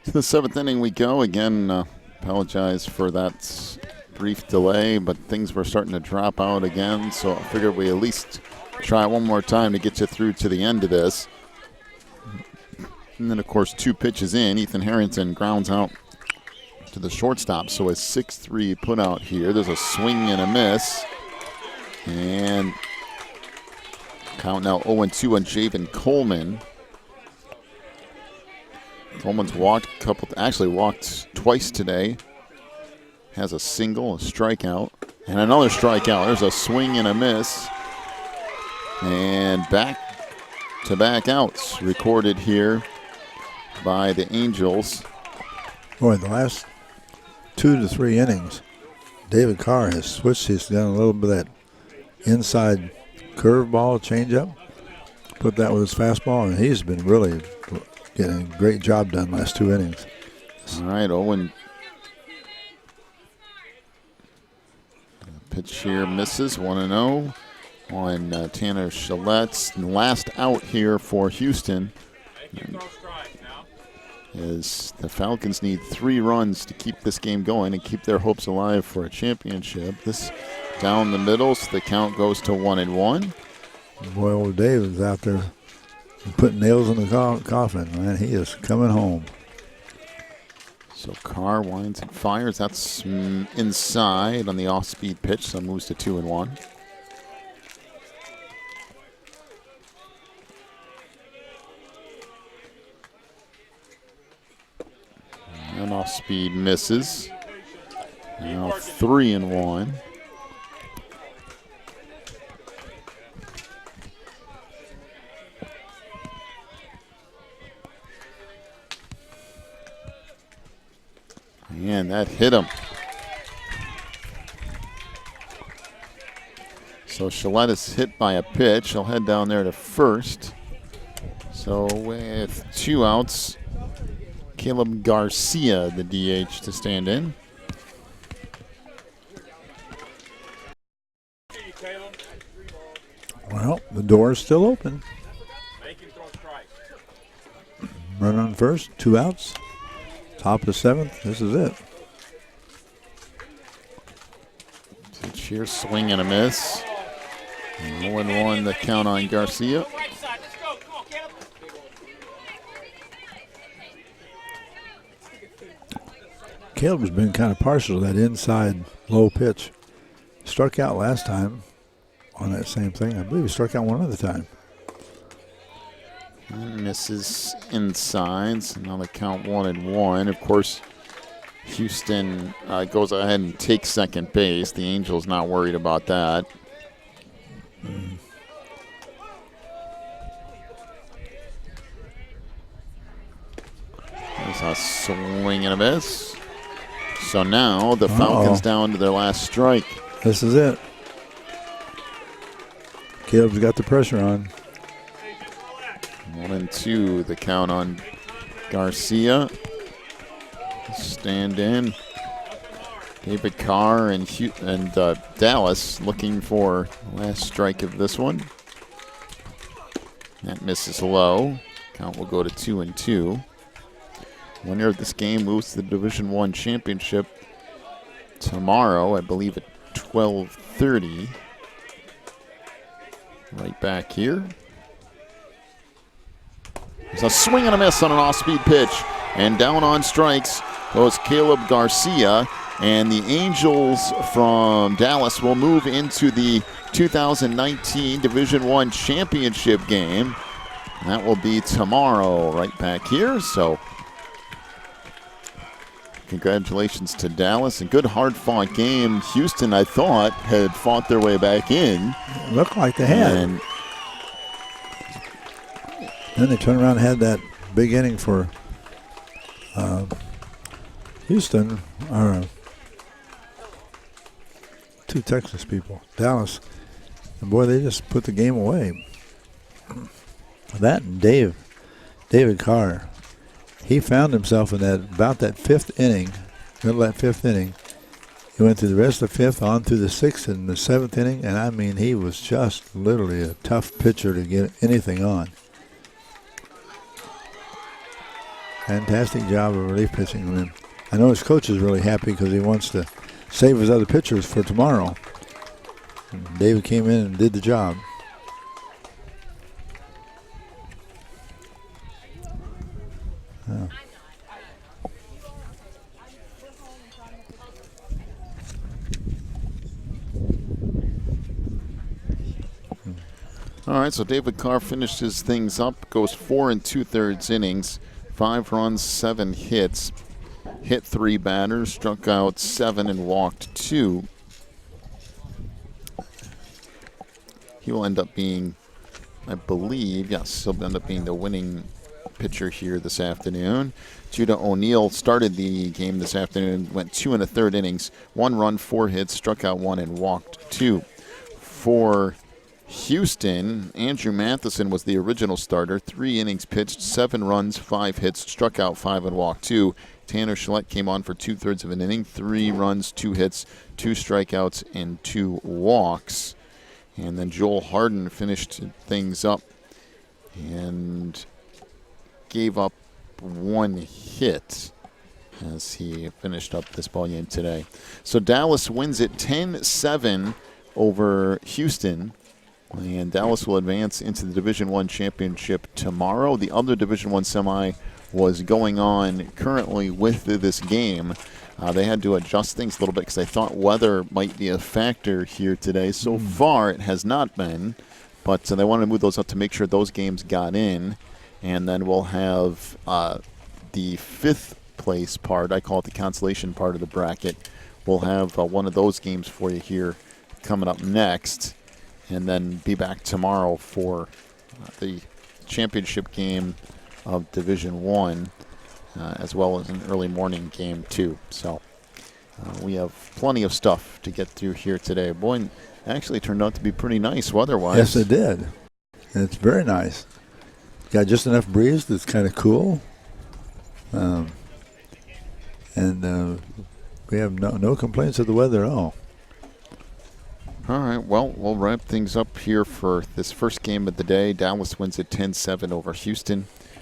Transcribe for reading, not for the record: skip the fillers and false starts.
To the seventh inning we go. Again, apologize for that brief delay, but things were starting to drop out again, so I figured we at least try one more time to get you through to the end of this. And then, of course, 2 pitches in. Ethan Harrington grounds out to the shortstop, so a 6-3 put out here. There's a swing and a miss. And count now 0-2 on Javen Coleman. Coleman's walked twice today. Has a single, a strikeout, and another strikeout. There's a swing and a miss. And back-to-back outs recorded here by the Angels. Boy, the last 2 to 3 innings, David Carr has switched. He's done a little bit of that inside curveball changeup. Put that with his fastball, and he's been really getting a great job done last 2 innings. All right, Owen. Pitch here misses, 1-0 on Tanner Gillette's last out here for Houston. As the Falcons need 3 runs to keep this game going and keep their hopes alive for a championship. This down the middle, so the count goes to 1-1. Boy, old Dave is out there putting nails in the coffin, man. He is coming home. So Carr winds and fires. That's inside on the off-speed pitch, so moves to 2-1. And off-speed misses. Now 3-1. And that hit him. So Gillette is hit by a pitch. He'll head down there to first. So with 2 outs, Caleb Garcia, the DH, to stand in. Well, the door is still open. Run on first, 2 outs. Top of the 7th, this is it. Sheer swing and a miss. 0-1 the count on Garcia. Caleb's been kind of partial to that inside low pitch. Struck out last time on that same thing. I believe he struck out one other time. Misses inside, so now the count 1-1. Of course, Houston goes ahead and takes second base. The Angels not worried about that. There's a swing and a miss. So now the Falcons down to their last strike. This is it. Caleb's got the pressure on. 1-2 the count on Garcia. Stand in. David Carr and Dallas looking for the last strike of this one. That misses low. Count will go to 2-2. Winner of this game moves to the Division I championship tomorrow, I believe at 12:30. Right back here. There's a swing and a miss on an off-speed pitch. And down on strikes goes Caleb Garcia. And the Angels from Dallas will move into the 2019 Division I championship game. That will be tomorrow right back here. So congratulations to Dallas. A good hard-fought game. Houston, I thought, had fought their way back in. It looked like they had. And then they turned around and had that big inning for Houston, or 2 Texas people, Dallas. And boy, they just put the game away. That and David Carr, he found himself in about that 5th inning, middle of that 5th inning. He went through the rest of the 5th, on through the 6th and the 7th inning, and I mean, he was just literally a tough pitcher to get anything on. fantastic job of relief pitching with him. I know his coach is really happy because he wants to save his other pitchers for tomorrow. And David came in and did the job. Yeah. All right, so David Carr finishes things up, goes 4 2/3 innings, 5 runs, 7 hits, hit 3 batters, struck out 7 and walked 2. He will end up being, I believe, yes, he'll end up being the winning pitcher here this afternoon. Judah O'Neill started the game this afternoon, went 2 1/3 innings, 1 run, 4 hits, struck out 1 and walked 2. For Houston, Andrew Matheson was the original starter. 3 innings pitched, 7 runs, 5 hits, struck out 5 and walked 2. Tanner Schlett came on for 2/3 of an inning, 3 runs, 2 hits, 2 strikeouts, and 2 walks. And then Joel Harden finished things up and gave up 1 hit as he finished up this ball game today. So Dallas wins it 10-7 over Houston. And Dallas will advance into the Division I championship tomorrow. The other Division I semi was going on currently with this game. They had to adjust things a little bit because they thought weather might be a factor here today. So far, it has not been. But they wanted to move those up to make sure those games got in. And then we'll have the 5th place part, I call it the consolation part of the bracket. We'll have one of those games for you here coming up next. And then be back tomorrow for the championship game of Division I, as well as an early morning game, too. So we have plenty of stuff to get through here today. Boy, it actually turned out to be pretty nice weather-wise. Yes, it did. It's very nice. Got just enough breeze that's kind of cool. And we have no complaints of the weather at all. All right, well, we'll wrap things up here for this first game of the day. Dallas wins it 10-7 over Houston.